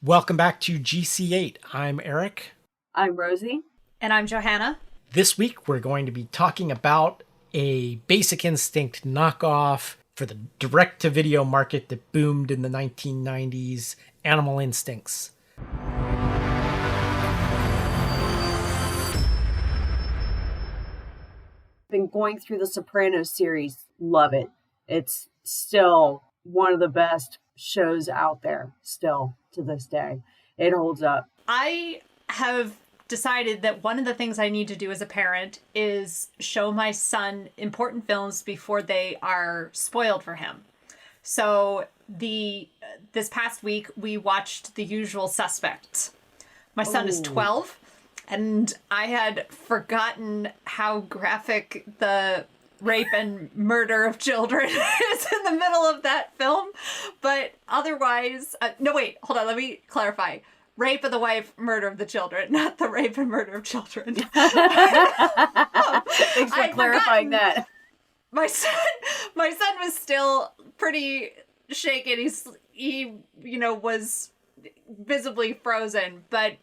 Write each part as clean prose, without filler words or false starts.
Welcome back to GC8. I'm Eric. I'm Rosie. And I'm Johanna. This week we're going to be talking about a Basic Instinct knockoff for the direct-to-video market that boomed in the 1990s, Animal Instincts. Been going through the Sopranos series. Love it. It's still one of the best shows out there, still to this day. It holds up. I have decided that one of the things I need to do as a parent is show my son important films before they are spoiled for him. So this past week we watched The Usual Suspects. My son is 12, and I had forgotten how graphic the rape and murder of children is in the middle of that film. But otherwise, no, wait, hold on, let me clarify. Rape of the wife, murder of the children, not the rape and murder of children. Thanks for clarifying that. My son was still pretty shaken. He was visibly frozen. But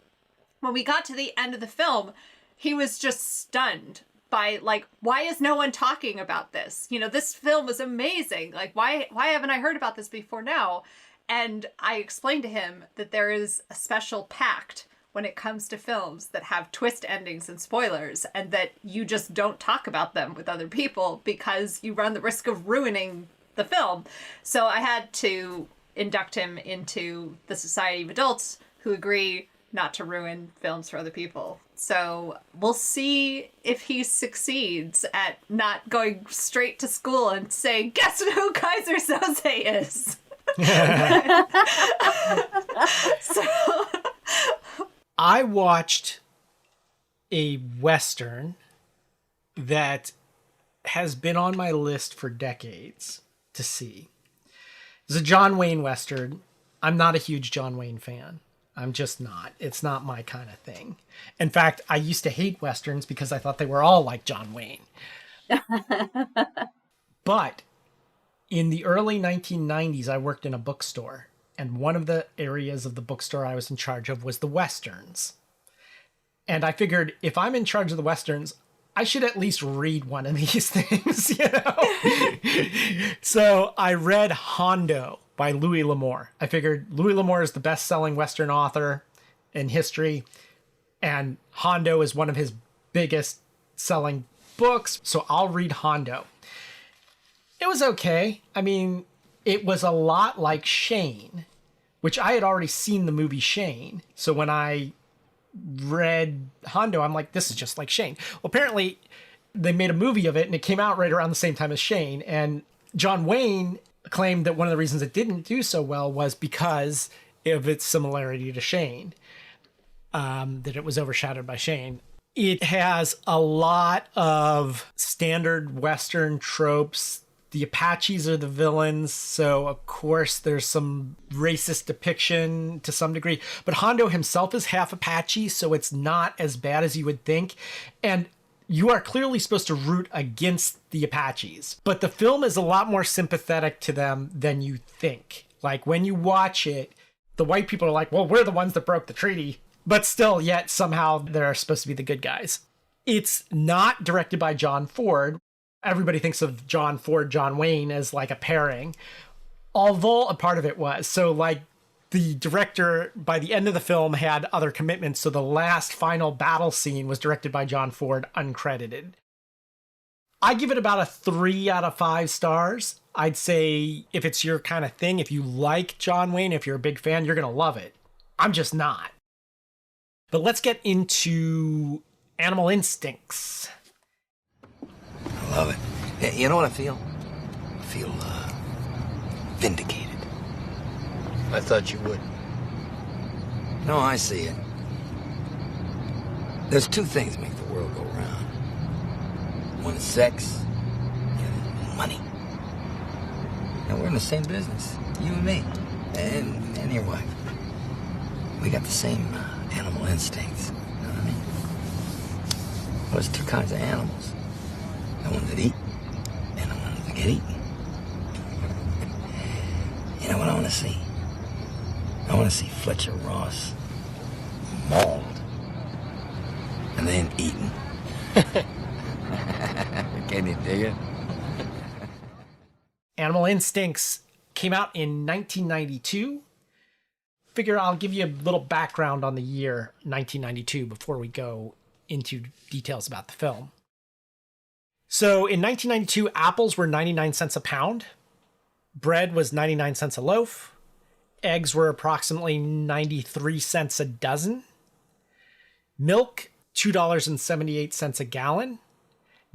when we got to the end of the film, he was just stunned by, like, why is no one talking about this? This film was amazing. Like, why haven't I heard about this before now? And I explained to him that there is a special pact when it comes to films that have twist endings and spoilers, and that you just don't talk about them with other people because you run the risk of ruining the film. So I had to induct him into the Society of Adults who agree not to ruin films for other people. So we'll see if he succeeds at not going straight to school and saying, guess who Kaiser Soze is? So I watched a Western that has been on my list for decades to see. It's a John Wayne Western. I'm not a huge John Wayne fan. I'm just not. It's not my kind of thing. In fact, I used to hate Westerns because I thought they were all like John Wayne. But in the early 1990s, I worked in a bookstore, and one of the areas of the bookstore I was in charge of was the Westerns. And I figured if I'm in charge of the Westerns, I should at least read one of these things, So I read Hondo by Louis L'Amour. I figured Louis L'Amour is the best-selling Western author in history, and Hondo is one of his biggest selling books, so I'll read Hondo. It was okay. I mean, it was a lot like Shane, which I had already seen the movie Shane. So when I read Hondo, I'm like, this is just like Shane. Well, apparently they made a movie of it, and it came out right around the same time as Shane. And John Wayne claimed that one of the reasons it didn't do so well was because of its similarity to Shane, that it was overshadowed by Shane. It has a lot of standard Western tropes. The Apaches are the villains, so of course there's some racist depiction to some degree. But Hondo himself is half Apache, so it's not as bad as you would think. And you are clearly supposed to root against the Apaches. But the film is a lot more sympathetic to them than you think. Like, when you watch it, the white people are like, well, we're the ones that broke the treaty. But still, yet somehow they're supposed to be the good guys. It's not directed by John Ford. Everybody thinks of John Ford, John Wayne as like a pairing, although a part of it was. So like the director by the end of the film had other commitments. So the last final battle scene was directed by John Ford, uncredited. I give it about a 3 out of 5 stars. I'd say if it's your kind of thing, if you like John Wayne, if you're a big fan, you're going to love it. I'm just not. But let's get into Animal Instincts. I love it. You know what I feel? I feel vindicated. I thought you would. No, I see it. There's 2 things that make the world go round. One is sex, the other is money. Now we're in the same business, you and me, and your wife. We got the same animal instincts, you know what I mean? Well, there's 2 kinds of animals. The ones that eat, and the ones that get eaten. You know what I want to see? I I want to see Fletcher Ross mauled and then eaten. Can you dig it? Animal Instincts came out in 1992. Figure I'll give you a little background on the year 1992 before we go into details about the film. So in 1992, apples were 99 cents a pound. Bread was 99 cents a loaf. Eggs were approximately 93 cents a dozen. Milk, $2.78 a gallon.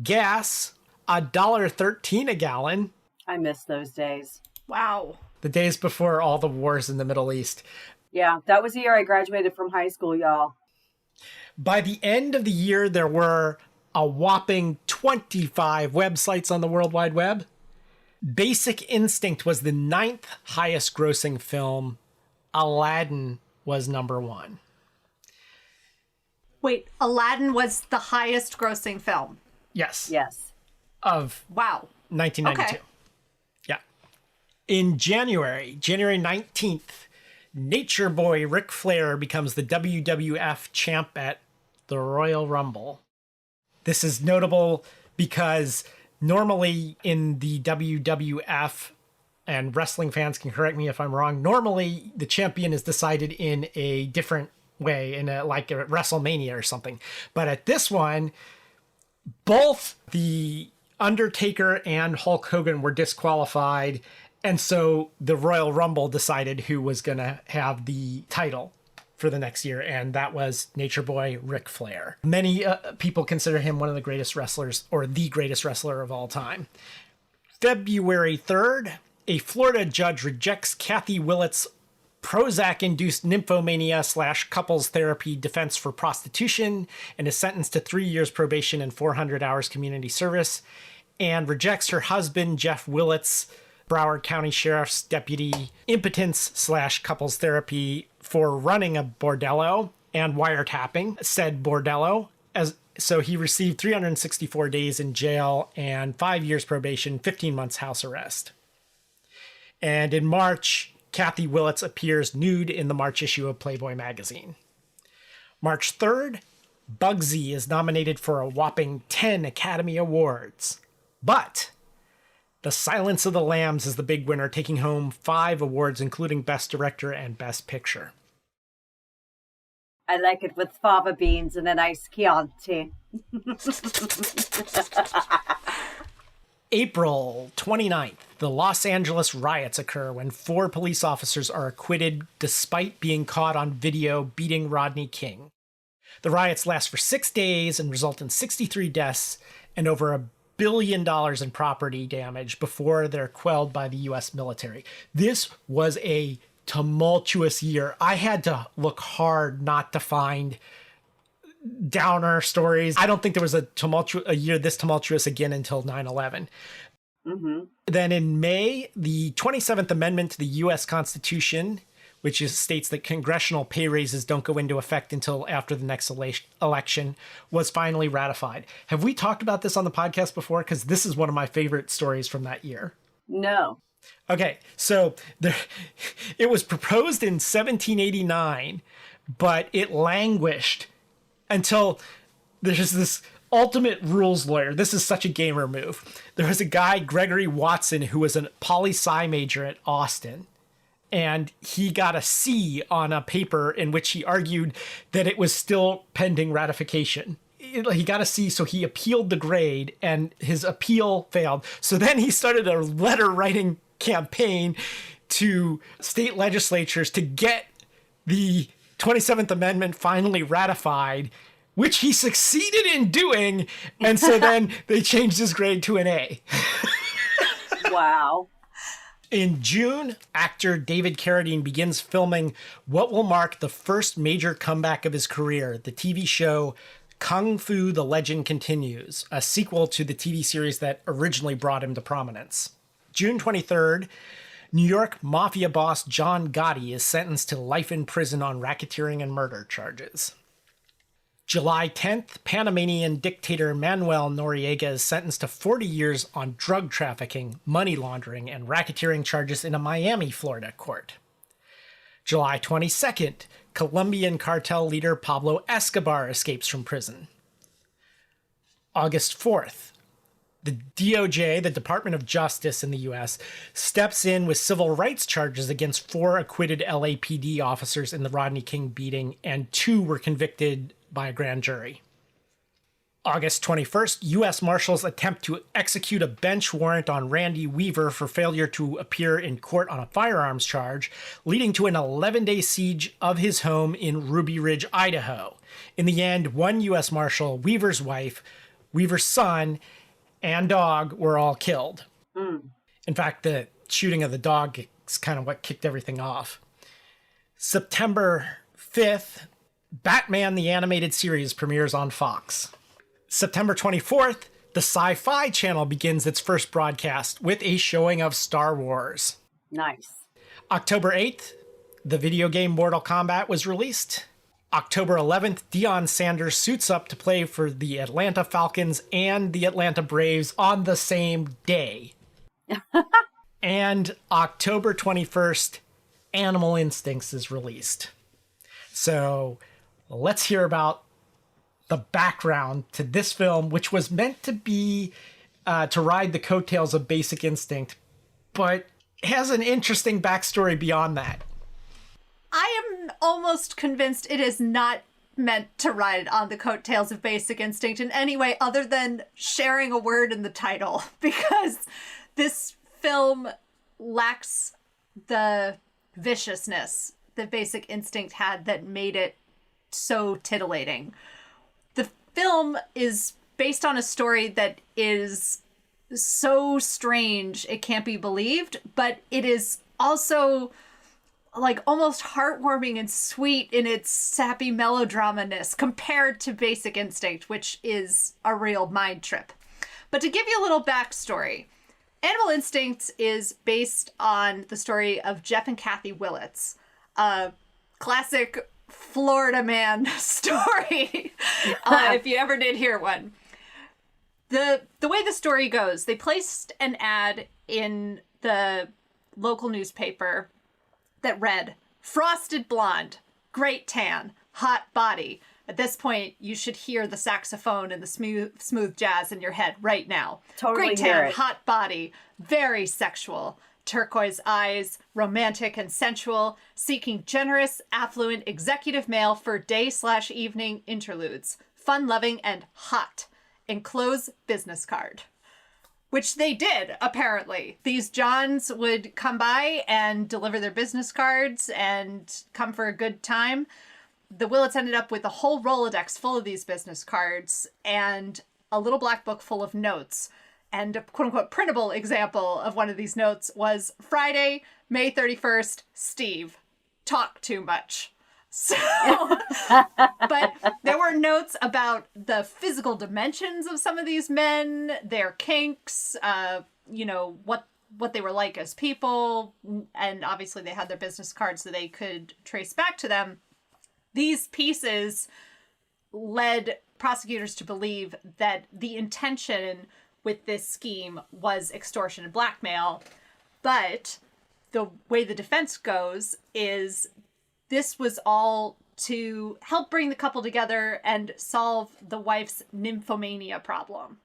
Gas, $1.13 a gallon. I miss those days. Wow. The days before all the wars in the Middle East. Yeah, that was the year I graduated from high school, y'all. By the end of the year, there were a whopping 25 websites on the World Wide Web. Basic Instinct was the 9th highest grossing film. Aladdin was number 1. Wait, Aladdin was the highest grossing film. Yes. Yes. Of Wow. 1992. Okay. Yeah. In January 19th, Nature Boy Ric Flair becomes the WWF champ at the Royal Rumble. This is notable because normally in the WWF, and wrestling fans can correct me if I'm wrong, normally the champion is decided in a different way, in a like a WrestleMania or something. But at this one, both the Undertaker and Hulk Hogan were disqualified, and so the Royal Rumble decided who was going to have the title for the next year, and that was Nature Boy Ric Flair. Many people consider him one of the greatest wrestlers, or the greatest wrestler of all time. February 3rd, a Florida judge rejects Kathy Willett's Prozac-induced nymphomania / couples therapy defense for prostitution and is sentenced to 3 years probation and 400 hours community service, and rejects her husband Jeff Willett's Broward County Sheriff's deputy impotence / couples therapy for running a bordello and wiretapping said bordello. So he received 364 days in jail and 5 years probation, 15 months house arrest. And in March, Kathy Willits appears nude in the March issue of Playboy magazine. March 3rd, Bugsy is nominated for a whopping 10 Academy Awards. But The Silence of the Lambs is the big winner, taking home 5 awards, including Best Director and Best Picture. I like it with fava beans and a nice Chianti. April 29th, the Los Angeles riots occur when 4 police officers are acquitted despite being caught on video beating Rodney King. The riots last for 6 days and result in 63 deaths and over $1 billion in property damage before they're quelled by the U.S. military. This was a tumultuous year. I had to look hard not to find downer stories. I don't think there was a year this tumultuous again until 9/11. Mm-hmm. Then in May, the 27th Amendment to the U.S. Constitution, which states that congressional pay raises don't go into effect until after the next election, was finally ratified. Have we talked about this on the podcast before? Because this is one of my favorite stories from that year. No. Okay, so it was proposed in 1789, but it languished until there's this ultimate rules lawyer. This is such a gamer move. There was a guy, Gregory Watson, who was a poli-sci major at Austin, and he got a C on a paper in which he argued that it was still pending ratification. He got a C, so he appealed the grade, and his appeal failed. So then he started a letter writing campaign to state legislatures to get the 27th Amendment finally ratified, which he succeeded in doing. And so then they changed his grade to an A. Wow. In June, actor David Carradine begins filming what will mark the first major comeback of his career, the TV show Kung Fu: The Legend Continues, a sequel to the TV series that originally brought him to prominence. June 23rd, New York mafia boss John Gotti is sentenced to life in prison on racketeering and murder charges. July 10th, Panamanian dictator Manuel Noriega is sentenced to 40 years on drug trafficking, money laundering, and racketeering charges in a Miami, Florida court. July 22nd, Colombian cartel leader Pablo Escobar escapes from prison. August 4th, the DOJ, the Department of Justice in the U.S., steps in with civil rights charges against 4 acquitted LAPD officers in the Rodney King beating, and 2 were convicted by a grand jury. August 21st, U.S. Marshals attempt to execute a bench warrant on Randy Weaver for failure to appear in court on a firearms charge, leading to an 11-day siege of his home in Ruby Ridge, Idaho. In the end, 1 U.S. Marshal, Weaver's wife, Weaver's son, and dog were all killed. In fact, the shooting of the dog is kind of what kicked everything off. September 5th, Batman the Animated Series premieres on Fox. September 24th, the Sci-Fi Channel begins its first broadcast with a showing of Star Wars. Nice. October 8th, the video game Mortal Kombat was released. October 11th, Deion Sanders suits up to play for the Atlanta Falcons and the Atlanta Braves on the same day. And October 21st, Animal Instincts is released. So let's hear about the background to this film, which was meant to be to ride the coattails of Basic Instinct, but has an interesting backstory beyond that. I am almost convinced it is not meant to ride on the coattails of Basic Instinct in any way other than sharing a word in the title, because this film lacks the viciousness that Basic Instinct had that made it so titillating. The film is based on a story that is so strange it can't be believed, but it is also like almost heartwarming and sweet in its sappy melodrama-ness compared to Basic Instinct, which is a real mind trip. But to give you a little backstory, Animal Instincts is based on the story of Jeff and Kathy Willits, a classic Florida man story, if you ever did hear one. The way the story goes, they placed an ad in the local newspaper that read, "Frosted blonde, great tan, hot body." At this point, you should hear the saxophone and the smooth jazz in your head right now. Totally great hear tan, it. hot body, very sexual. Turquoise eyes, romantic and sensual, seeking generous, affluent, executive male for day/evening interludes. Fun-loving and hot. Enclose business card. Which they did, apparently. These Johns would come by and deliver their business cards and come for a good time. The Willits ended up with a whole Rolodex full of these business cards and a little black book full of notes. And a quote-unquote printable example of one of these notes was Friday, May 31st, Steve, talk too much. So, but there were notes about the physical dimensions of some of these men, their kinks, what they were like as people, and obviously they had their business cards so they could trace back to them. These pieces led prosecutors to believe that the intention with this scheme was extortion and blackmail. But the way the defense goes is this was all to help bring the couple together and solve the wife's nymphomania problem.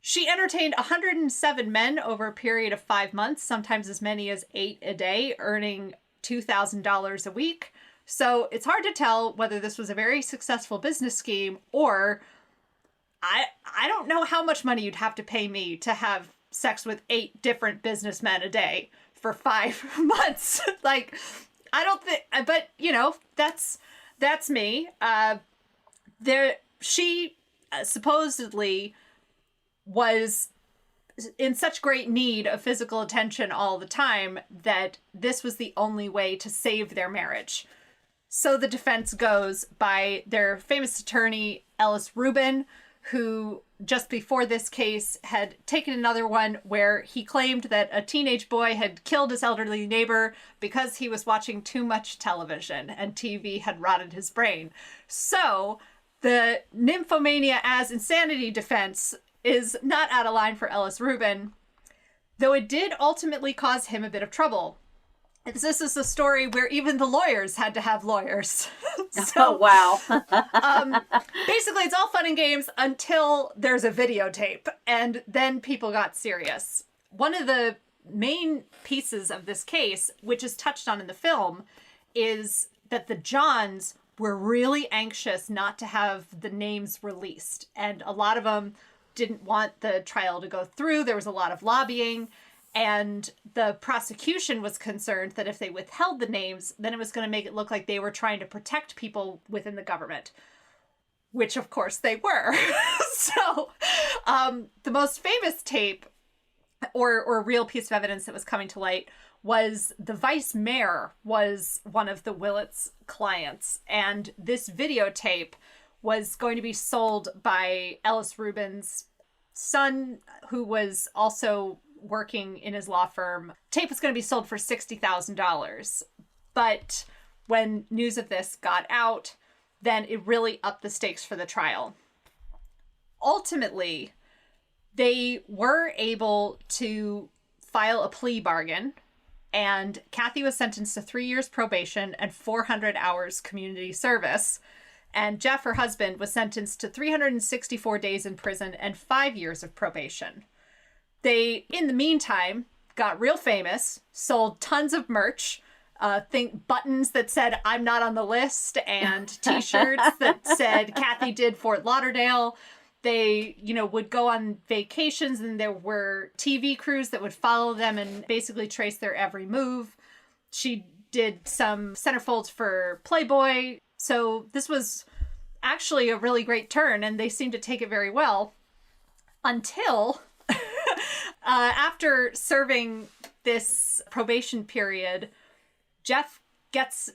She entertained 107 men over a period of 5 months, sometimes as many as 8 a day, earning $2,000 a week. So it's hard to tell whether this was a very successful business scheme or I don't know how much money you'd have to pay me to have sex with 8 different businessmen a day for 5 months. Like, I don't think, but that's me. She supposedly was in such great need of physical attention all the time that this was the only way to save their marriage. So the defense goes by their famous attorney, Ellis Rubin, who just before this case had taken another one where he claimed that a teenage boy had killed his elderly neighbor because he was watching too much television and TV had rotted his brain. So the nymphomania as insanity defense is not out of line for Ellis Rubin, though it did ultimately cause him a bit of trouble. This is a story where even the lawyers had to have lawyers. Oh, wow. Basically, it's all fun and games until there's a videotape, and then people got serious. One of the main pieces of this case, which is touched on in the film, is that the Johns were really anxious not to have the names released. And a lot of them didn't want the trial to go through. There was a lot of lobbying. And the prosecution was concerned that if they withheld the names, then it was going to make it look like they were trying to protect people within the government, which of course they were. So the most famous tape or real piece of evidence that was coming to light was the vice mayor was one of the Willits clients. And this videotape was going to be sold by Ellis Rubin's son, who was also working in his law firm. Tape was going to be sold for $60,000. But when news of this got out, then it really upped the stakes for the trial. Ultimately, they were able to file a plea bargain, and Kathy was sentenced to 3 years probation and 400 hours community service. And Jeff, her husband, was sentenced to 364 days in prison and 5 years of probation. They, in the meantime, got real famous, sold tons of merch, think buttons that said, "I'm not on the list," and t-shirts that said, "Kathy did Fort Lauderdale." They, would go on vacations, and there were TV crews that would follow them and basically trace their every move. She did some centerfolds for Playboy. So this was actually a really great turn, and they seemed to take it very well until after serving this probation period, Jeff gets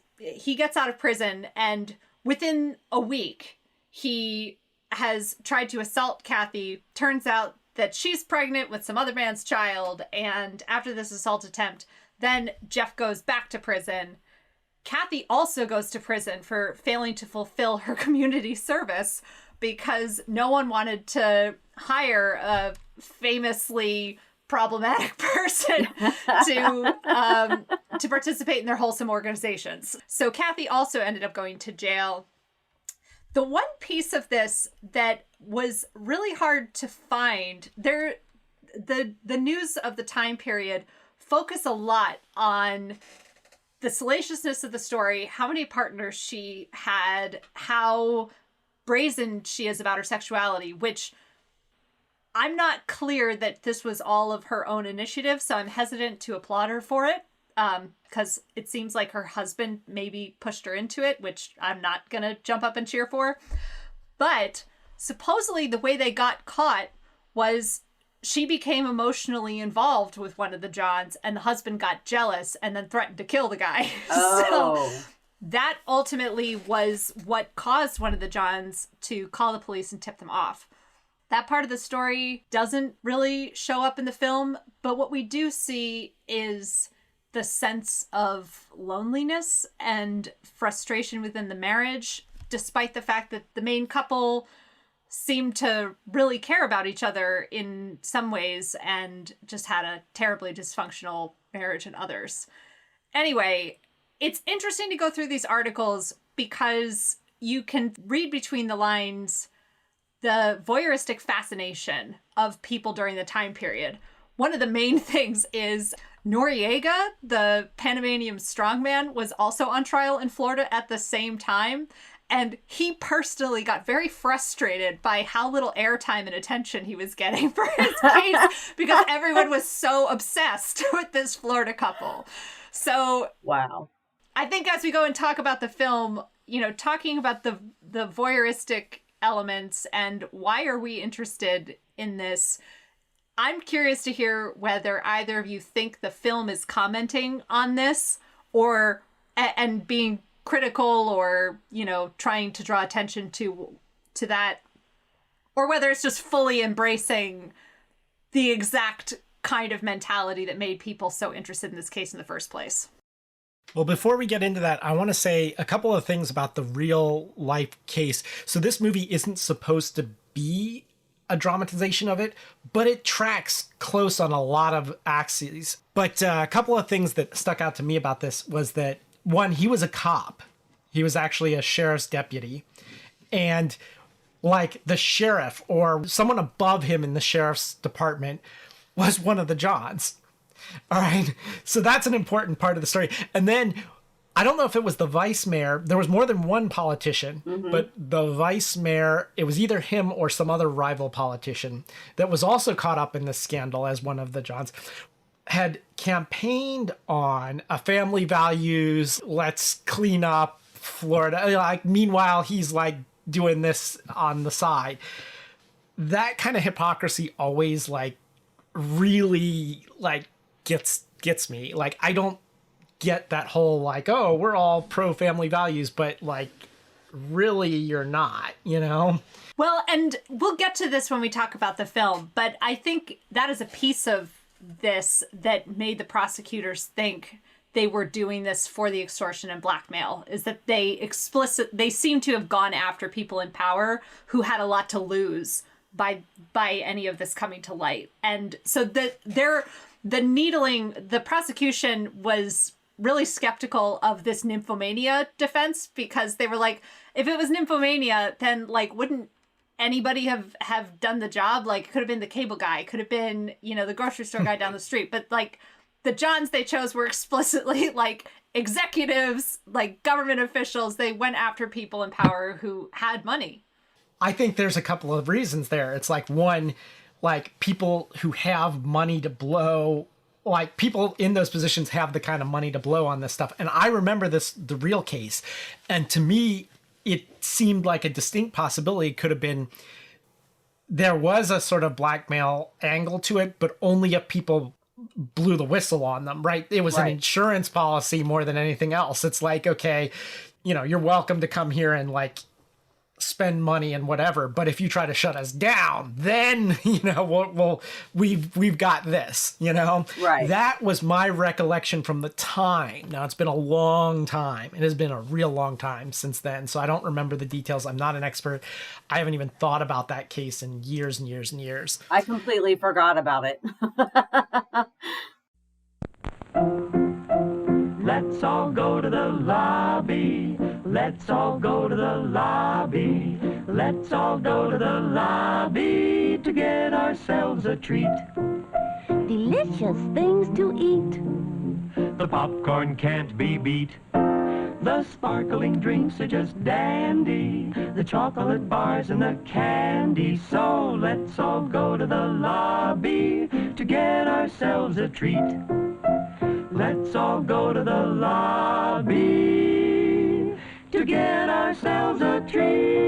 out of prison, and within a week, he has tried to assault Kathy. Turns out that she's pregnant with some other man's child, and after this assault attempt, then Jeff goes back to prison. Kathy also goes to prison for failing to fulfill her community service because no one wanted to hire a famously problematic person to participate in their wholesome organizations. So Kathy also ended up going to jail. The one piece of this that was really hard to find, the news of the time period focus a lot on the salaciousness of the story, how many partners she had, how brazen she is about her sexuality, which I'm not clear that this was all of her own initiative, so I'm hesitant to applaud her for it, because it seems like her husband maybe pushed her into it, which I'm not going to jump up and cheer for. But supposedly the way they got caught was she became emotionally involved with one of the Johns, and the husband got jealous and then threatened to kill the guy. Oh. So that ultimately was what caused one of the Johns to call the police and tip them off. That part of the story doesn't really show up in the film, but what we do see is the sense of loneliness and frustration within the marriage, despite the fact that the main couple seemed to really care about each other in some ways and just had a terribly dysfunctional marriage in others. Anyway, it's interesting to go through these articles because you can read between the lines the voyeuristic fascination of people during the time period. One of the main things is Noriega, the Panamanian strongman, was also on trial in Florida at the same time. And he personally got very frustrated by how little airtime and attention he was getting for his case because everyone was so obsessed with this Florida couple. So, wow. I think as we go and talk about the film, talking about the voyeuristic elements and why are we interested in this, I'm curious to hear whether either of you think the film is commenting on this or and being critical or trying to draw attention to that, or whether it's just fully embracing the exact kind of mentality that made people so interested in this case in the first place. Well, before we get into that, I want to say a couple of things about the real life case. So this movie isn't supposed to be a dramatization of it, but it tracks close on a lot of axes. But a couple of things that stuck out to me about this was that, one, he was a cop. He was actually a sheriff's deputy. And like the sheriff or someone above him in the sheriff's department was one of the Johns. All right. So that's an important part of the story. And then I don't know if it was the vice mayor. There was more than one politician, but the vice mayor, it was either him or some other rival politician that was also caught up in this scandal as one of the Johns, had campaigned on a family values, let's clean up Florida. Like, meanwhile, he's like doing this on the side. That kind of hypocrisy always like really like gets me. Like, I don't get that whole like, oh, we're all pro family values, but like really you're not, you know? Well, and we'll get to this when we talk about the film, but I think that is a piece of this that made the prosecutors think they were doing this for the extortion and blackmail, is that they seem to have gone after people in power who had a lot to lose by any of this coming to light. And so the prosecution was really skeptical of this nymphomania defense, because they were like, if it was nymphomania, then like wouldn't anybody have done the job? Like, it could have been the cable guy, could have been, you know, the grocery store guy down the street, but like the Johns they chose were explicitly like executives, like government officials. They went after people in power who had money. I think there's a couple of reasons there. It's like, one, like people who have money to blow, like people in those positions have the kind of money to blow on this stuff. And I remember the real case. And to me, it seemed like a distinct possibility could have been, there was a sort of blackmail angle to it, but only if people blew the whistle on them, right? It was an insurance policy more than anything else. It's like, okay, you know, you're welcome to come here and like spend money and whatever, but if you try to shut us down, then, you know, we've got this, you know? Right. That was my recollection from the time. Now, it's been a long time. It has been a real long time since then, so I don't remember the details. I'm not an expert. I haven't even thought about that case in years and years and years. I completely forgot about it. Let's all go to the lobby. Let's all go to the lobby. Let's all go to the lobby to get ourselves a treat. Delicious things to eat. The popcorn can't be beat. The sparkling drinks are just dandy. The chocolate bars and the candy. So let's all go to the lobby to get ourselves a treat. Let's all go to the lobby to get ourselves a treat.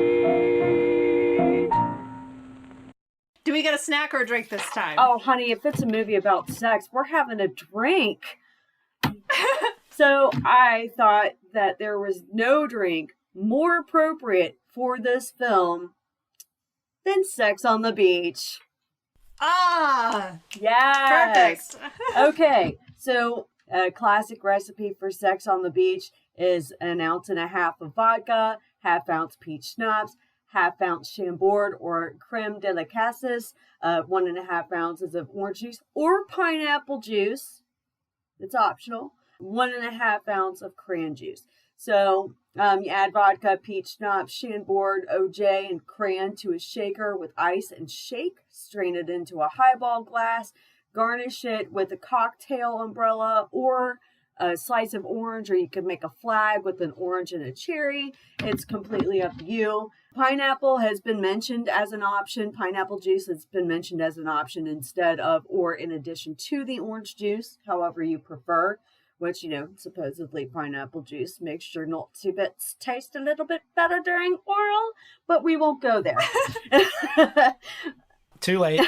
Do we get a snack or a drink this time? Oh, honey, if it's a movie about sex, we're having a drink. So I thought that there was no drink more appropriate for this film than Sex on the Beach. Ah! Yes. Perfect. Okay, so a classic recipe for Sex on the Beach is 1.5 ounces of vodka, 1/2 ounce peach schnapps, 1/2 ounce Chambord or creme de la cassis, 1.5 ounces of orange juice or pineapple juice. It's optional. 1.5 ounce of cran juice. So you add vodka, peach schnapps, Chambord, OJ, and cran to a shaker with ice and shake. Strain it into a highball glass. Garnish it with a cocktail umbrella or a slice of orange, or you could make a flag with an orange and a cherry. It's completely up to you. Pineapple has been mentioned as an option. Pineapple juice has been mentioned as an option instead of or in addition to the orange juice, however you prefer. Which, you know, supposedly pineapple juice makes your nutty bits taste a little bit better during oral, but we won't go there. Too late.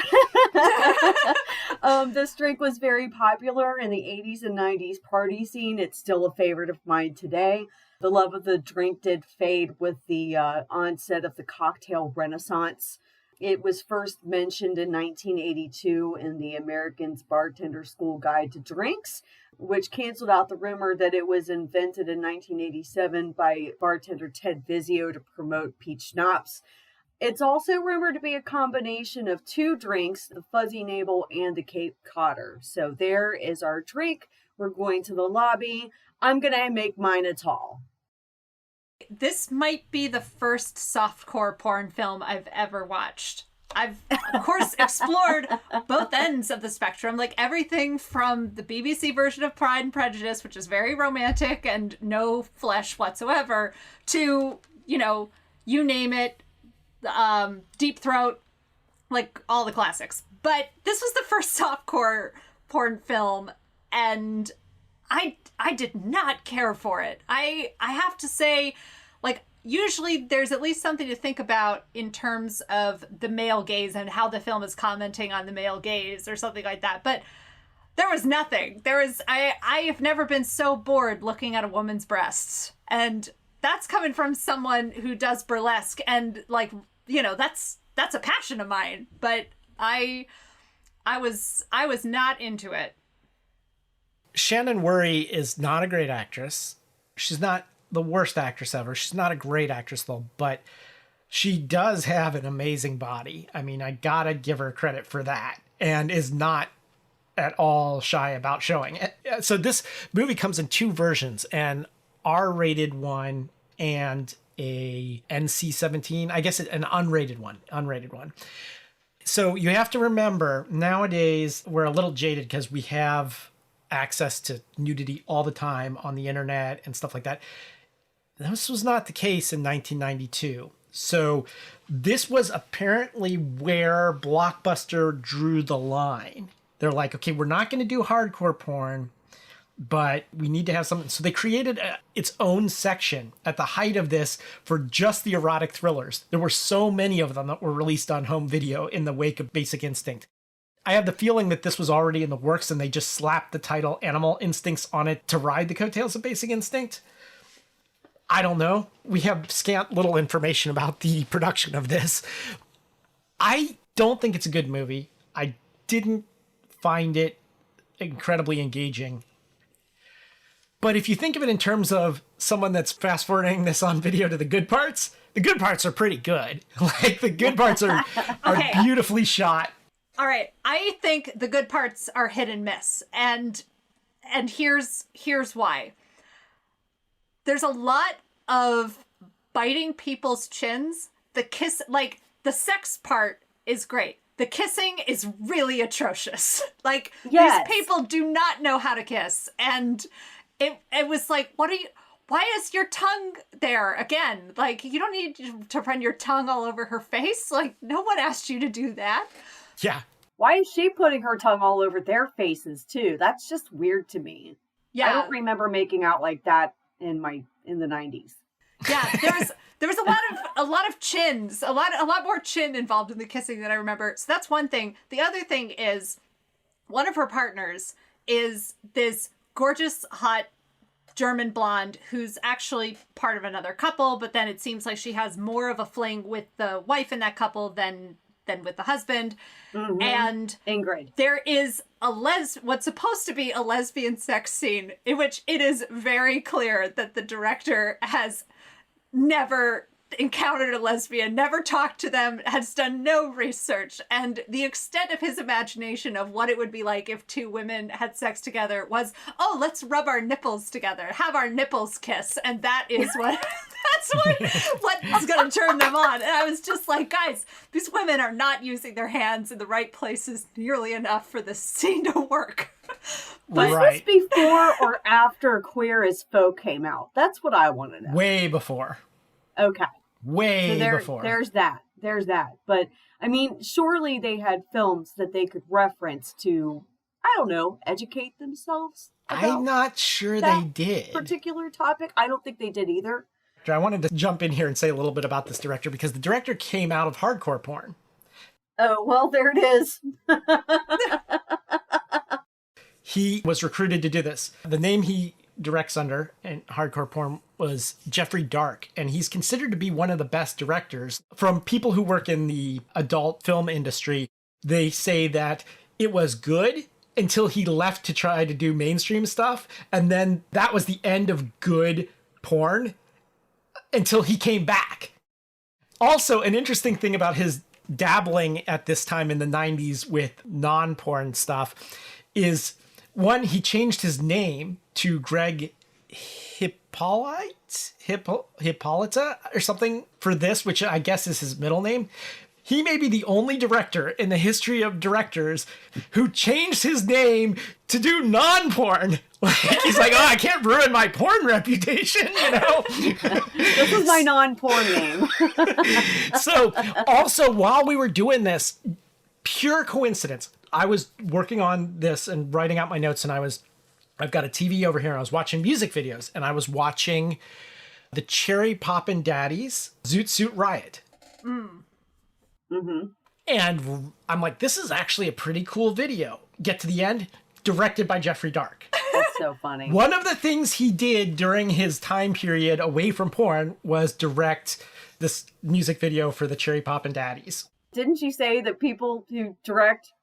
This drink was very popular in the 80s and 90s party scene. It's still a favorite of mine today. The love of the drink did fade with the onset of the cocktail renaissance. It was first mentioned in 1982 in the American's Bartender School Guide to Drinks, which canceled out the rumor that it was invented in 1987 by bartender Ted Vizio to promote peach schnapps. It's also rumored to be a combination of 2 drinks, the Fuzzy Navel and the Cape Codder. So there is our drink. We're going to the lobby. I'm going to make mine a tall. This might be the first softcore porn film I've ever watched. I've, of course, explored both ends of the spectrum, like everything from the BBC version of Pride and Prejudice, which is very romantic and no flesh whatsoever, to, you know, you name it, Deep Throat, like all the classics. But this was the first softcore porn film, and I did not care for it. I have to say, like, usually there's at least something to think about in terms of the male gaze and how the film is commenting on the male gaze or something like that. But there was nothing. I have never been so bored looking at a woman's breasts. And that's coming from someone who does burlesque, and, like, you know, that's a passion of mine. But I was not into it. Shannon Worry is not a great actress. She's not the worst actress ever. She's not a great actress, though, but she does have an amazing body. I mean, I gotta give her credit for that, and is not at all shy about showing it. So this movie comes in 2 versions, an R-rated one and a NC-17. I guess an unrated one. So you have to remember, nowadays we're a little jaded because we have access to nudity all the time on the internet and stuff like that. This was not the case in 1992. So this was apparently where Blockbuster drew the line. They're like, okay, we're not going to do hardcore porn, but we need to have something. So they created its own section at the height of this for just the erotic thrillers. There were so many of them that were released on home video in the wake of Basic Instinct. I have the feeling that this was already in the works and they just slapped the title Animal Instincts on it to ride the coattails of Basic Instinct. I don't know. We have scant little information about the production of this. I don't think it's a good movie. I didn't find it incredibly engaging. But if you think of it in terms of someone that's fast forwarding this on video to the good parts are pretty good. Like, the good parts are beautifully shot. All right, I think the good parts are hit and miss, and here's why. There's a lot of biting people's chins. The kiss, like, the sex part is great. The kissing is really atrocious. Like, yes. These people do not know how to kiss, and it was like, why is your tongue there again? Like, you don't need to run your tongue all over her face. Like, no one asked you to do that. Yeah. Why is she putting her tongue all over their faces too? That's just weird to me. Yeah. I don't remember making out like that in the 90s. Yeah, there was a lot of chins, a lot more chin involved in the kissing than I remember. So that's one thing. The other thing is, one of her partners is this gorgeous, hot German blonde who's actually part of another couple, but then it seems like she has more of a fling with the wife in that couple than with the husband. Mm-hmm. And Ingrid. There is what's supposed to be a lesbian sex scene in which it is very clear that the director has never encountered a lesbian, never talked to them, has done no research, and the extent of his imagination of what it would be like if 2 women had sex together was, oh, let's rub our nipples together, have our nipples kiss, and that is what what's going to turn them on. And I was just like, guys, these women are not using their hands in the right places nearly enough for this scene to work. But was this before or after Queer as Folk came out? That's what I want to know. Way before. Okay. Before. There's that. But, I mean, surely they had films that they could reference to, I don't know, educate themselves about I'm not sure they did. Particular topic. I don't think they did either. I wanted to jump in here and say a little bit about this director, because the director came out of hardcore porn. Oh, well, there it is. He was recruited to do this. The name he directs under in hardcore porn was Jeffrey Dark, and he's considered to be one of the best directors. From people who work in the adult film industry, they say that it was good until he left to try to do mainstream stuff, and then that was the end of good porn until he came back. Also, an interesting thing about his dabbling at this time in the 90s with non-porn stuff is, one, he changed his name to Greg Hippolyta or something for this, which I guess is his middle name. He may be the only director in the history of directors who changed his name to do non-porn. Like, he's like, oh, I can't ruin my porn reputation, you know? This is my non-porn name. So, also, while we were doing this, pure coincidence, I was working on this and writing out my notes, and I've got a TV over here, and I was watching music videos, and I was watching the Cherry Poppin' Daddies Zoot Suit Riot. Mm-hmm. And I'm like, this is actually a pretty cool video. Get to the end, directed by Jeffrey Dark. That's so funny. One of the things he did during his time period away from porn was direct this music video for the Cherry Poppin' Daddies. Didn't you say that people who direct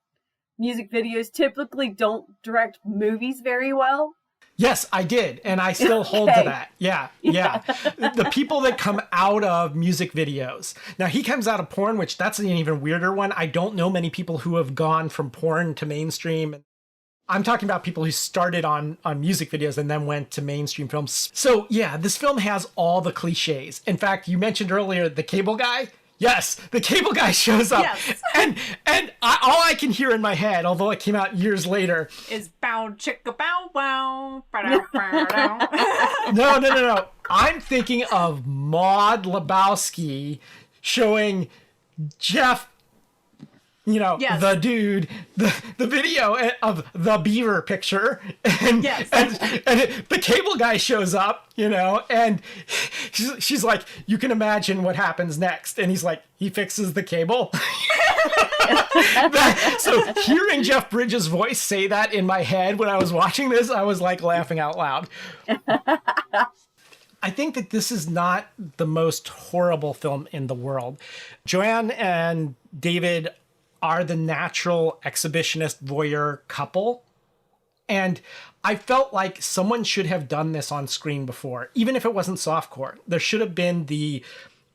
music videos typically don't direct movies very well? Yes, I did. And I still hold to that. Yeah. The people that come out of music videos. Now, he comes out of porn, which that's an even weirder one. I don't know many people who have gone from porn to mainstream. I'm talking about people who started on music videos and then went to mainstream films. So, yeah, this film has all the cliches. In fact, you mentioned earlier the cable guy. Yes, the cable guy shows up. Yes. And all I can hear in my head, although it came out years later, is bow chicka bow wow. No. I'm thinking of Maud Lebowski showing Jeff, the dude, the video of the beaver picture. And, and the cable guy shows up, and she's like, you can imagine what happens next. And he's like, he fixes the cable. So hearing Jeff Bridges' voice say that in my head when I was watching this, I was like laughing out loud. I think that this is not the most horrible film in the world. Joanne and David are the natural exhibitionist voyeur couple. And I felt like someone should have done this on screen before, even if it wasn't softcore. There should have been the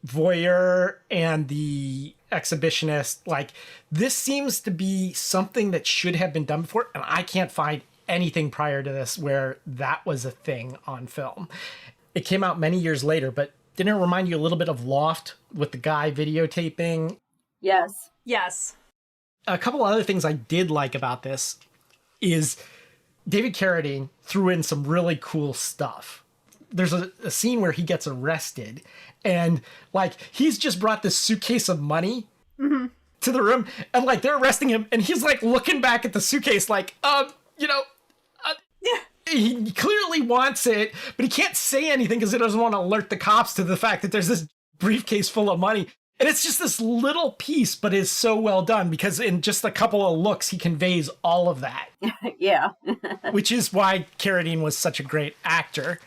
voyeur and the exhibitionist. Like, this seems to be something that should have been done before, and I can't find anything prior to this where that was a thing on film. It came out many years later, but didn't it remind you a little bit of Loft with the guy videotaping? Yes. A couple other things I did like about this is David Carradine threw in some really cool stuff. There's a scene where he gets arrested, and like he's just brought this suitcase of money to the room, and like they're arresting him, and he's like looking back at the suitcase like, he clearly wants it, but he can't say anything because he doesn't want to alert the cops to the fact that there's this briefcase full of money. And it's just this little piece, but is so well done because in just a couple of looks, he conveys all of that. Yeah. Which is why Carradine was such a great actor.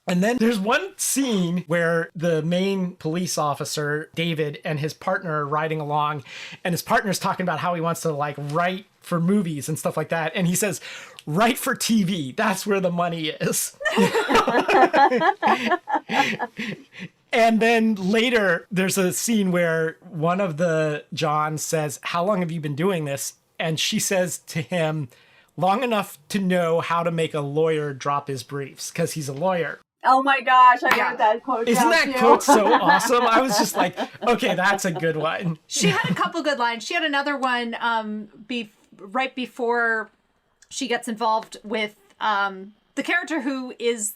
And then there's one scene where the main police officer, David, and his partner are riding along, and his partner's talking about how he wants to like write for movies and stuff like that. And he says, write for TV. That's where the money is. And then later, there's a scene where one of the Johns says, how long have you been doing this? And she says to him, long enough to know how to make a lawyer drop his briefs, because he's a lawyer. Oh my gosh, I wrote that quote Isn't down that too. quote so awesome? I was just like, okay, that's a good one. She had a couple good lines. She had another one right before she gets involved with the character who is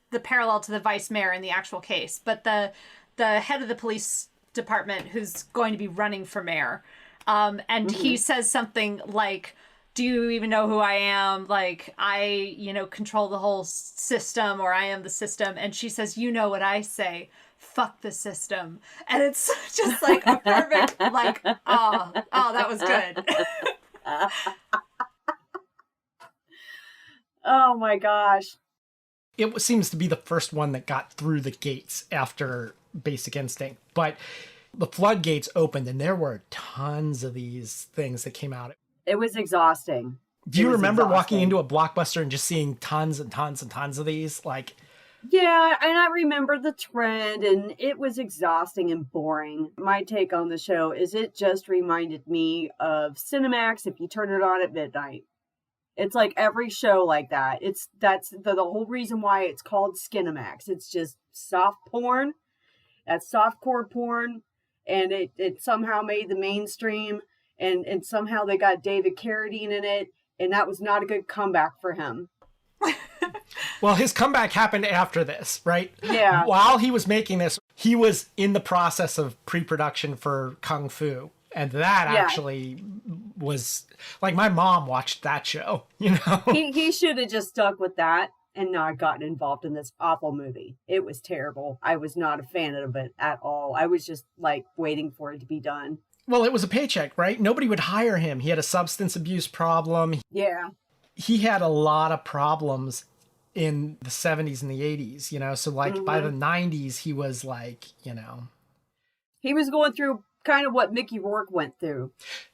the parallel to the vice mayor in the actual case, but the head of the police department who's going to be running for mayor. And he says something like, do you even know who I am? Like, I, control the whole system, or I am the system. And she says, you know what I say, fuck the system. And it's just like a perfect, like, oh, that was good. Oh my gosh. It seems to be the first one that got through the gates after Basic Instinct. But the floodgates opened, and there were tons of these things that came out. It was exhausting. Do you remember walking into a Blockbuster and just seeing tons and tons and tons of these? Like, Yeah, and I remember the trend, and it was exhausting and boring. My take on the show is it just reminded me of Cinemax if you turn it on at midnight. It's like every show like that. That's the whole reason why it's called Skinemax. It's just soft porn. That's softcore porn, and it somehow made the mainstream, and somehow they got David Carradine in it, and that was not a good comeback for him. Well, his comeback happened after this, right? Yeah. While he was making this, he was in the process of pre-production for Kung Fu. And that actually was like, my mom watched that show, you know? He should have just stuck with that and not gotten involved in this awful movie. It was terrible. I was not a fan of it at all. I was just like waiting for it to be done. Well, it was a paycheck, right? Nobody would hire him. He had a substance abuse problem. Yeah. He had a lot of problems in the 70s and the 80s, you know? So like by the 90s, he was like, you know. He was going through kind of what Mickey Rourke went through.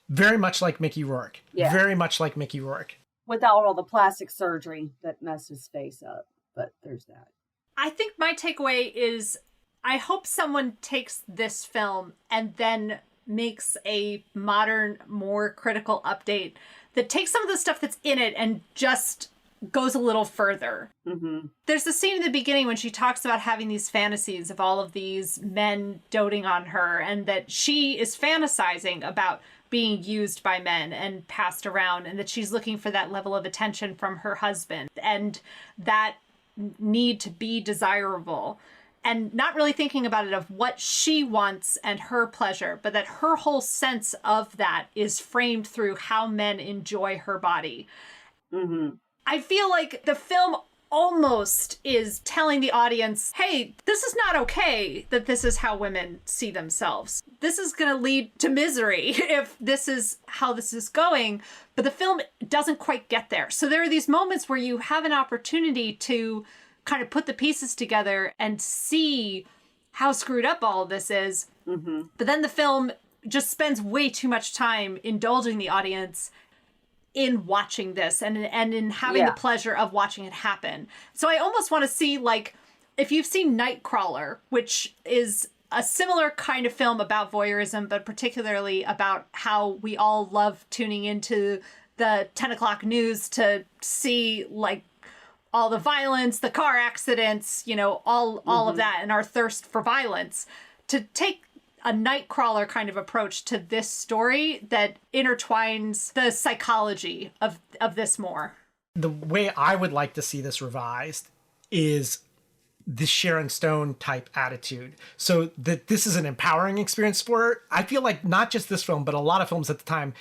Very much like Mickey Rourke. Yeah. Very much like Mickey Rourke. Without all the plastic surgery that messed his face up. But there's that. I think my takeaway is I hope someone takes this film and then makes a modern, more critical update that takes some of the stuff that's in it and just goes a little further. Mm-hmm. There's the scene in the beginning when she talks about having these fantasies of all of these men doting on her, and that she is fantasizing about being used by men and passed around, and that she's looking for that level of attention from her husband and that need to be desirable, and not really thinking about it of what she wants and her pleasure, but that her whole sense of that is framed through how men enjoy her body. Mm-hmm. I feel like the film almost is telling the audience, hey, this is not okay that this is how women see themselves. This is going to lead to misery if this is how this is going. But the film doesn't quite get there. So there are these moments where you have an opportunity to kind of put the pieces together and see how screwed up all of this is. Mm-hmm. But then the film just spends way too much time indulging the audience in watching this and in having the pleasure of watching it happen. So I almost want to see, like, if you've seen Nightcrawler, which is a similar kind of film about voyeurism, but particularly about how we all love tuning into the 10 o'clock news to see, like, all the violence, the car accidents, you know, all of that, and our thirst for violence. To take a Nightcrawler kind of approach to this story that intertwines the psychology of this more. The way I would like to see this revised is the Sharon Stone type attitude. So that this is an empowering experience for her. I feel like not just this film, but a lot of films at the time,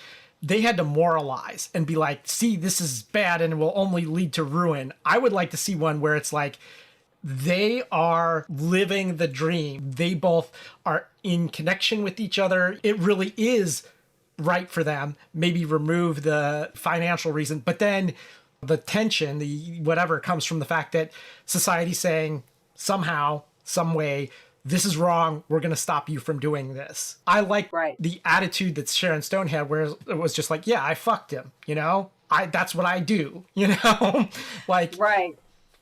they had to moralize and be like, see, this is bad and it will only lead to ruin. I would like to see one where it's like, they are living the dream. They both are in connection with each other. It really is right for them. Maybe remove the financial reason, but then the tension, the whatever comes from the fact that society's saying somehow, some way, this is wrong. We're going to stop you from doing this. I like the attitude that Sharon Stone had, where it was just like, yeah, I fucked him. You know, that's what I do. You know, like right.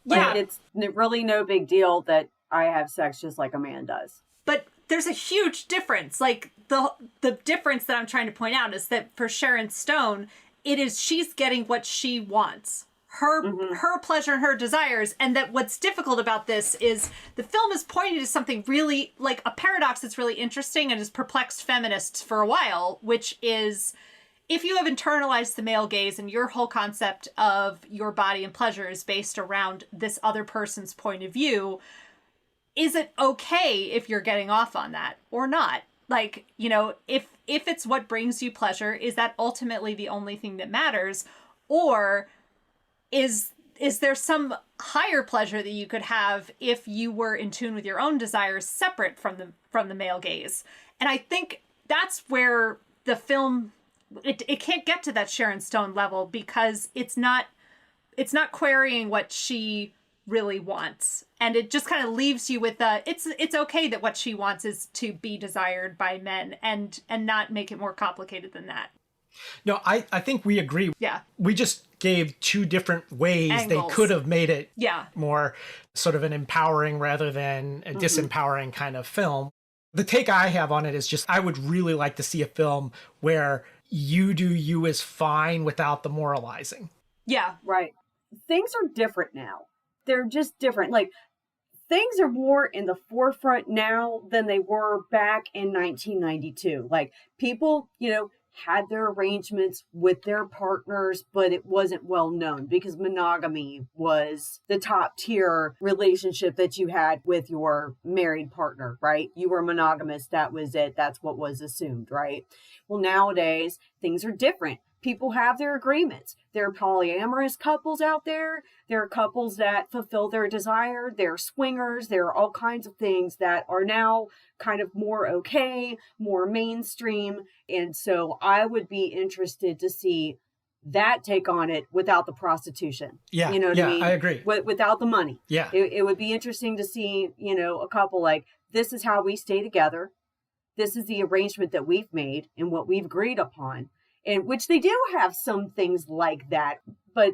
Yeah, it's really no big deal that I have sex just like a man does. But there's a huge difference. Like the difference that I'm trying to point out is that for Sharon Stone, it is she's getting what she wants. Her pleasure and her desires. And that what's difficult about this is the film is pointing to something really, like a paradox that's really interesting and has perplexed feminists for a while, which is, if you have internalized the male gaze and your whole concept of your body and pleasure is based around this other person's point of view, is it okay if you're getting off on that or not? Like, you know, if it's what brings you pleasure, is that ultimately the only thing that matters? Or is there some higher pleasure that you could have if you were in tune with your own desires separate from the male gaze? And I think that's where the film, it can't get to that Sharon Stone level because it's not querying what she really wants, and it just kind of leaves you with it's okay that what she wants is to be desired by men, and not make it more complicated than that. No, I think we agree. Yeah, we just gave two different ways Angles. they could have made it Yeah. more sort of an empowering rather than a disempowering kind of film. The take I have on it is just I would really like to see a film where you do you is fine without the moralizing. Yeah. Right. Things are different now. They're just different. Like, things are more in the forefront now than they were back in 1992. Like, people, had their arrangements with their partners, but it wasn't well known because monogamy was the top tier relationship that you had with your married partner, right? You were monogamous. That was it. That's what was assumed, right? Well, nowadays, things are different. People have their agreements. There are polyamorous couples out there. There are couples that fulfill their desire. There are swingers. There are all kinds of things that are now kind of more okay, more mainstream. And so I would be interested to see that take on it without the prostitution. Yeah, you know what I mean? I agree. Without the money. Yeah. It would be interesting to see, a couple like, this is how we stay together. This is the arrangement that we've made and what we've agreed upon. And which they do have some things like that. But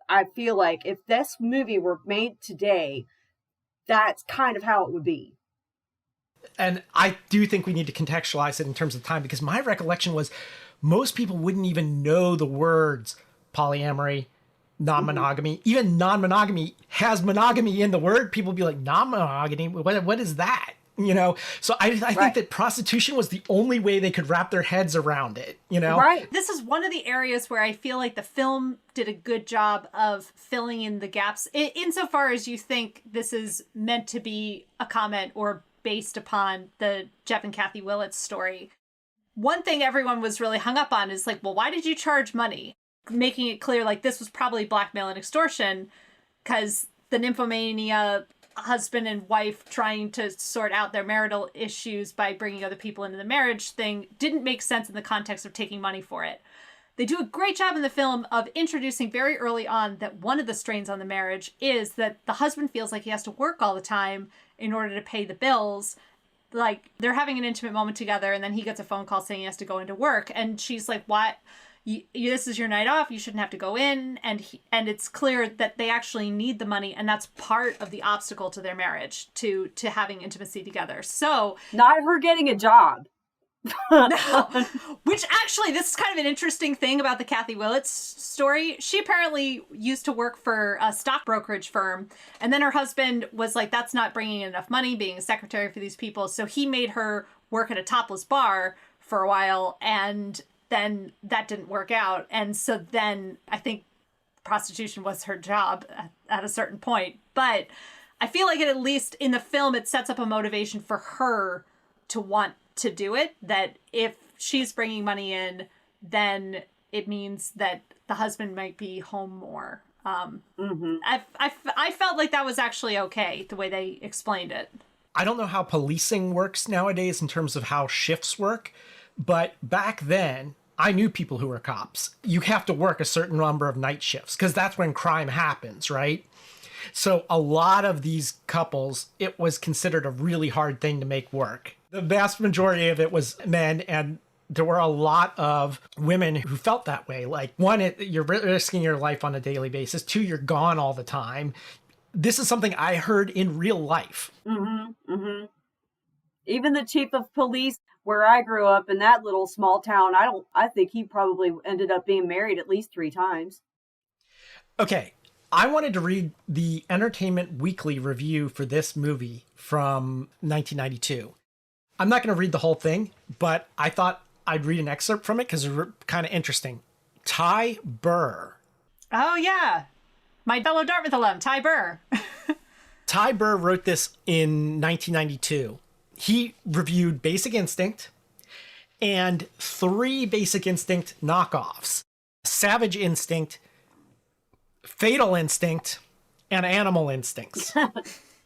I feel like if this movie were made today, that's kind of how it would be. And I do think we need to contextualize it in terms of time, because my recollection was most people wouldn't even know the words polyamory, non-monogamy. Even non-monogamy has monogamy in the word. People would be like, non-monogamy, what is that? So I think that prostitution was the only way they could wrap their heads around it, Right. This is one of the areas where I feel like the film did a good job of filling in the gaps, insofar as you think this is meant to be a comment or based upon the Jeff and Kathy Willits story. One thing everyone was really hung up on is like, well, why did you charge money? Making it clear like this was probably blackmail and extortion, because the nymphomania husband and wife trying to sort out their marital issues by bringing other people into the marriage thing didn't make sense in the context of taking money for it. They do a great job in the film of introducing very early on that one of the strains on the marriage is that the husband feels like he has to work all the time in order to pay the bills. Like, they're having an intimate moment together and then he gets a phone call saying he has to go into work. And she's like, what? This is your night off. You shouldn't have to go in. And it's clear that they actually need the money. And that's part of the obstacle to their marriage, to having intimacy together. So Not her getting a job. no. Which actually, this is kind of an interesting thing about the Kathy Willits story. She apparently used to work for a stock brokerage firm. And then her husband was like, that's not bringing in enough money being a secretary for these people. So he made her work at a topless bar for a while. And then that didn't work out. And so then I think prostitution was her job at a certain point. But I feel like at least in the film, it sets up a motivation for her to want to do it. That if she's bringing money in, then it means that the husband might be home more. I felt like that was actually okay, the way they explained it. I don't know how policing works nowadays in terms of how shifts work, but back then, I knew people who were cops. You have to work a certain number of night shifts because that's when crime happens, right? So a lot of these couples, it was considered a really hard thing to make work. The vast majority of it was men, and there were a lot of women who felt that way. Like, one, you're risking your life on a daily basis. Two, you're gone all the time. This is something I heard in real life. Even the chief of police where I grew up in that little small town, I think he probably ended up being married at least 3 times. Okay, I wanted to read the Entertainment Weekly review for this movie from 1992. I'm not going to read the whole thing, but I thought I'd read an excerpt from it because it's kind of interesting. Ty Burr. Oh, yeah. My fellow Dartmouth alum, Ty Burr. Ty Burr wrote this in 1992. He reviewed Basic Instinct and 3 Basic Instinct knockoffs: Savage Instinct, Fatal Instinct, and Animal Instincts.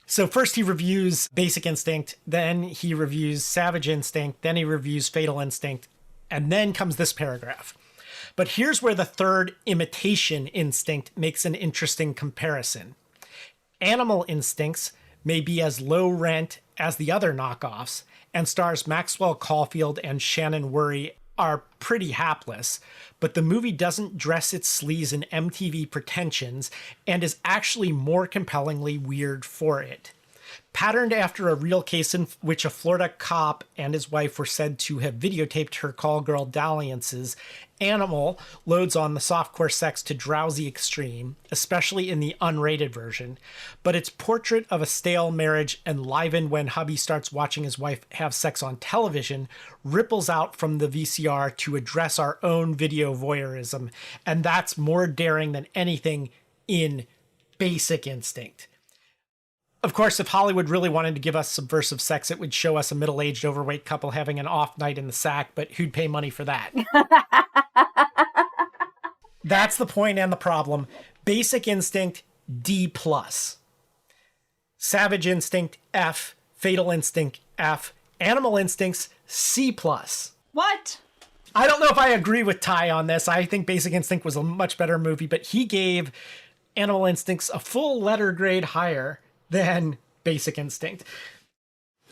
So first he reviews Basic Instinct, then he reviews Savage Instinct, then he reviews Fatal Instinct, and then comes this paragraph. But here's where the third, Imitation Instinct, makes an interesting comparison. Animal Instincts may be as low rent as the other knockoffs and stars Maxwell Caulfield and Shannon Worry are pretty hapless, but the movie doesn't dress its sleaze in MTV pretensions and is actually more compellingly weird for it. Patterned after a real case in which a Florida cop and his wife were said to have videotaped her call girl dalliances, Animal loads on the softcore sex to drowsy extreme, especially in the unrated version, but its portrait of a stale marriage enlivened when hubby starts watching his wife have sex on television ripples out from the VCR to address our own video voyeurism, and that's more daring than anything in Basic Instinct. Of course, if Hollywood really wanted to give us subversive sex, it would show us a middle-aged overweight couple having an off night in the sack, but who'd pay money for that? That's the point and the problem. Basic Instinct, D+. Savage Instinct, F. Fatal Instinct, F. Animal Instincts, C+. What? I don't know if I agree with Ty on this. I think Basic Instinct was a much better movie, but he gave Animal Instincts a full letter grade higher than Basic Instinct.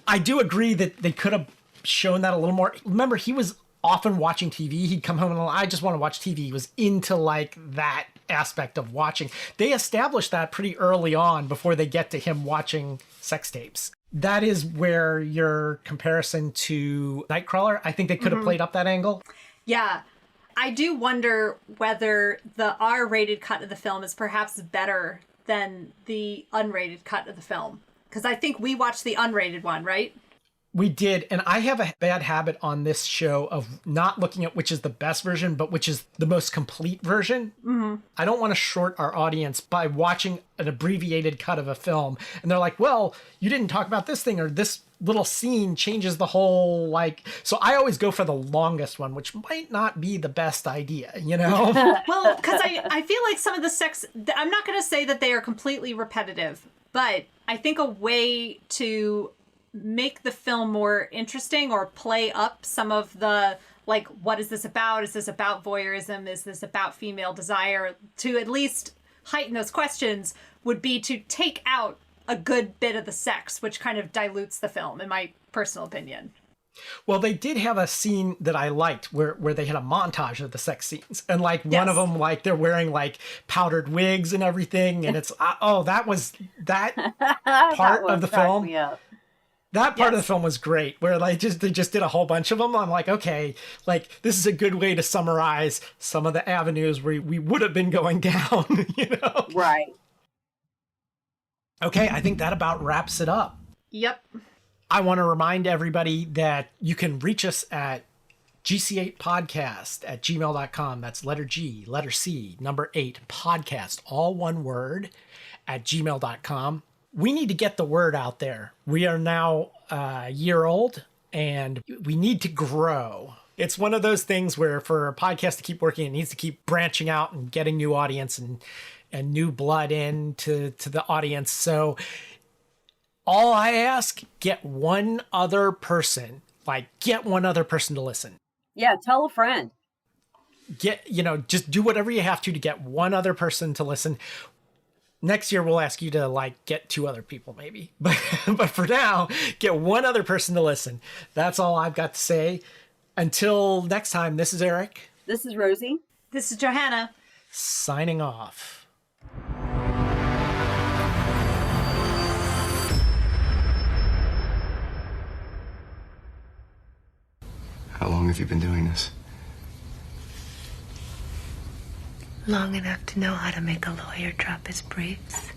I do agree that they could have shown that a little more. Remember, he was often watching TV. He'd come home and I just want to watch TV. He was into like that aspect of watching. They established that pretty early on before they get to him watching sex tapes. That is where your comparison to Nightcrawler, I think they could have played up that angle. Yeah. I do wonder whether the R-rated cut of the film is perhaps better than the unrated cut of the film. Because I think we watched the unrated one, right? We did, and I have a bad habit on this show of not looking at which is the best version, but which is the most complete version. Mm-hmm. I don't want to short our audience by watching an abbreviated cut of a film. And they're like, well, you didn't talk about this thing, or this little scene changes the whole, like... So I always go for the longest one, which might not be the best idea, you know? Well, because I feel like some of the sex... I'm not going to say that they are completely repetitive, but I think a way to make the film more interesting or play up some of the, like, what is this about? Is this about voyeurism? Is this about female desire? To at least heighten those questions would be to take out a good bit of the sex, which kind of dilutes the film, in my personal opinion. Well, they did have a scene that I liked where they had a montage of the sex scenes. And like Yes. one of them, like they're wearing like powdered wigs and everything. And it's, that was that part of the film. That part of the film was great, where like they just did a whole bunch of them. I'm like, okay, like this is a good way to summarize some of the avenues where we would have been going down, you know? Right. Okay, I think that about wraps it up. Yep. I want to remind everybody that you can reach us at gc8podcast@gmail.com. That's letter G, letter C, number 8, podcast, all one word, @gmail.com. We need to get the word out there. We are now a year old and we need to grow. It's one of those things where for a podcast to keep working, it needs to keep branching out and getting new audience and new blood into the audience. So all I ask, get one other person to listen. Yeah, tell a friend. Just do whatever you have to get one other person to listen. Next year, we'll ask you to like get 2 other people maybe. But for now, get one other person to listen. That's all I've got to say. Until next time, this is Eric. This is Rosie. This is Johanna. Signing off. How long have you been doing this? Long enough to know how to make a lawyer drop his briefs.